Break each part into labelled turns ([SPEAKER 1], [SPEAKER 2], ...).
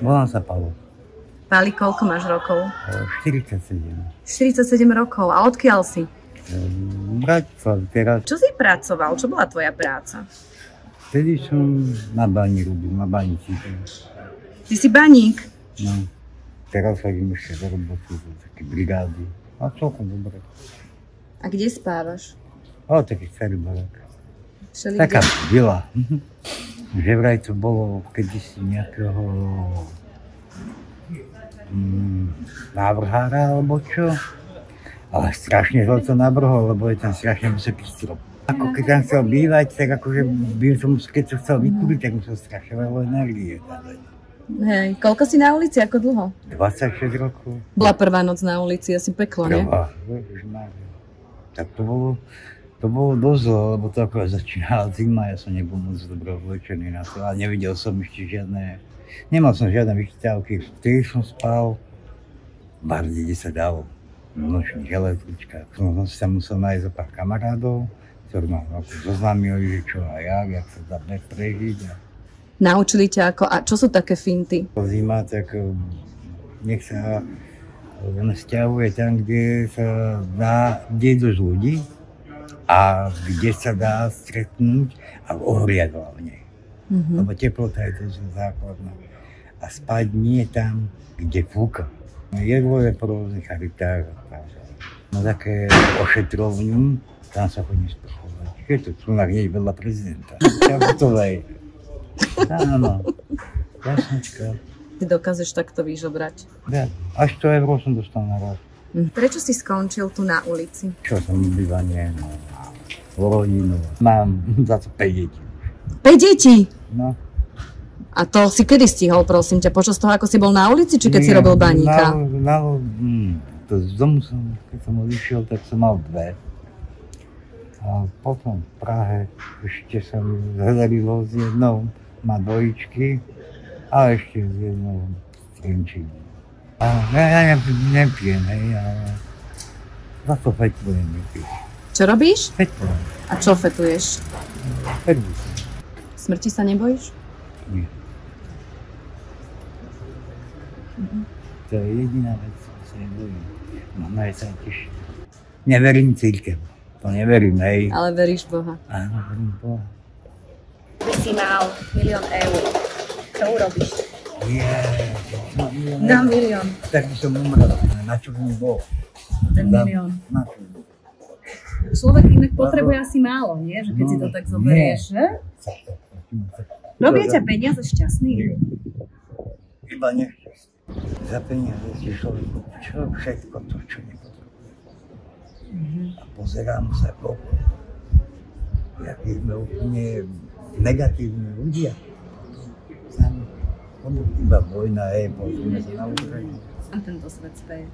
[SPEAKER 1] Volám sa Pavol.
[SPEAKER 2] Páli, koľko máš rokov?
[SPEAKER 1] 47.
[SPEAKER 2] 47 rokov. A odkiaľ si?
[SPEAKER 1] Bratislav, teraz.
[SPEAKER 2] Čo si pracoval? Čo bola tvoja práca?
[SPEAKER 1] Vtedy som na bani robil, na banici.
[SPEAKER 2] Ty si baník?
[SPEAKER 1] No. Teraz chodím ešte do roboty, do také brigády. A celkom dobre.
[SPEAKER 2] A kde spávaš?
[SPEAKER 1] Taký starý barák. Taká vila. Že vraj to bolo kedysi nejakého návrhára alebo čo. Ale strašne zle to navrhol, lebo je tam strašne vysoký strop. Ako keď tam chcel bývať, tak akože keď to chcel vykúpiť, tak musel strašne veľa energie.
[SPEAKER 2] Hej, koľko si na ulici, ako dlho?
[SPEAKER 1] 26 rokov.
[SPEAKER 2] Bola prvá noc na ulici, asi peklo, ne?
[SPEAKER 1] Tak to bolo dosť zle, lebo to akorát začínala zima, ja som nebol moc dobre oblečený na to a nevidel som ešte nemal som žiadne vychytávky, vtedy som spal v barde, kde sa dalo. V nočných električkách. Som si tam musel nájsť zo pár kamarádov, ktorí ma zoznámili, že čo a jak sa dá prežiť.
[SPEAKER 2] Naučili ťa ako, a čo sú také finty?
[SPEAKER 1] Zima, tak nech sa sťahuje tam, kde sa dá, kde je dosť ľudí a kde sa dá stretnúť a ohriať hlavne. Lebo teplota je dosť základná. A spať nie tam, kde fúka. Jedlo je po rôznych charitách. Na také ošetrovňu, tam sa chodí sprchovať. Je to člunák hneď vedľa prezidenta. Čaputovej. Áno, jasnočka.
[SPEAKER 2] Ty dokážeš takto vyžobrať?
[SPEAKER 1] Ja, až 100 € som dostal na raz.
[SPEAKER 2] Prečo si skončil tu na ulici?
[SPEAKER 1] Čo som bývanie, rodinu. Mám za to 5 detí.
[SPEAKER 2] 5 detí?
[SPEAKER 1] No.
[SPEAKER 2] A to si kedy stihol, prosím ťa? Počas toho, ako si bol na ulici, či keď si robil baníka?
[SPEAKER 1] Z domu keď som odišiel, tak som mal 2. A potom v Prahe ešte sa mi zdarilo s jednou, má 2, a ešte s jednou strinčím. Ja nepijem, hej, ale za to fetujem nepijem.
[SPEAKER 2] Čo robíš?
[SPEAKER 1] Fetujem.
[SPEAKER 2] A čo fetuješ?
[SPEAKER 1] Fetujem.
[SPEAKER 2] Smrti sa nebojíš?
[SPEAKER 1] Nie. To je jediná vec, čo sa nebojím. Mama je sa teší. Neverím cirkev. To neverím, hej.
[SPEAKER 2] Ale veríš Boha.
[SPEAKER 1] Áno, verím Boha.
[SPEAKER 2] By si mal 1 000 000 eur. Čo urobíš? Na 1 000 000.
[SPEAKER 1] Tak by som umrel. Na čo by mi bol?
[SPEAKER 2] Ten 1 000 000.
[SPEAKER 1] Na čo?
[SPEAKER 2] Človek inak potrebuje asi málo, nie? Že keď si to tak zoberieš, že? Robia ťa peniaze šťastný?
[SPEAKER 1] Iba nešťastný. Za peniaze si človek čo všetko to, čo nepotrebuje. A pozerám sa okolo, jakí sme úplne negatívni ľudia. Iba vojna je, pozrieme sa na Ukrajinu.
[SPEAKER 2] A tento svet speje.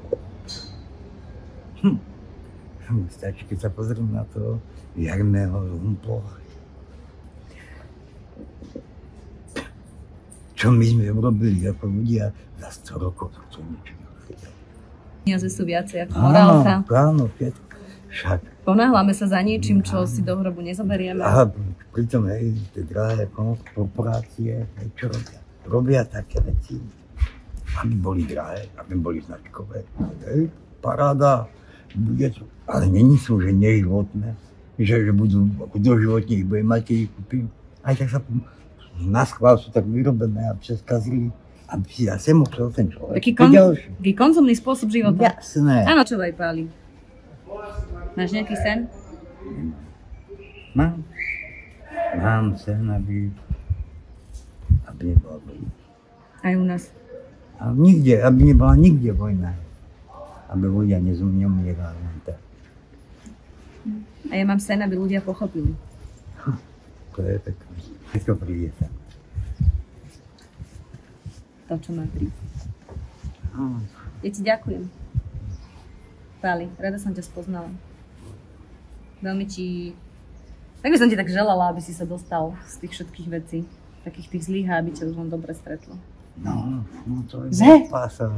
[SPEAKER 1] Stačí, keď sa pozriem na to jarného Humplova. Čo my sme urobili ako ľudia za 100 rokov, to niečo nechytalo.
[SPEAKER 2] Peniaze sú viacej ako morálka.
[SPEAKER 1] Áno, však.
[SPEAKER 2] Ponáhľame sa za niečím, čo si do hrobu nezoberieme.
[SPEAKER 1] A pritom, hej, tie drahé korporácie, čo robia? Robia také veci, aby boli drahé, aby boli značkové. Hej, paráda, bude to. Ale není sú, že neživotné, že budú, doživotne ich bude mať, keď ich kúpim. Aj tak sa na schvál sú tak vyrobené, aby sa skazili, aby si zase musel ten človek.
[SPEAKER 2] Taký konzumný spôsob života.
[SPEAKER 1] Jasné.
[SPEAKER 2] Áno, čo aj Páli. Máš nejaký sen?
[SPEAKER 1] Mám sen, aby nebola vojna.
[SPEAKER 2] Aj u nás.
[SPEAKER 1] A nikde, aby nebola nikde vojna. Aby ľudia neumierali.
[SPEAKER 2] A ja mám sen, aby ľudia pochopili.
[SPEAKER 1] To je pekné. Všetko príde sa.
[SPEAKER 2] To, čo má prísť. Ja ti ďakujem. Páli, rada som ťa spoznala. Veľmi ti... Tak by som ti tak želala, aby si sa dostal z tých všetkých vecí. Takých tých zlých a aby ťa už len dobre stretlo.
[SPEAKER 1] No to je
[SPEAKER 2] že?
[SPEAKER 1] pása.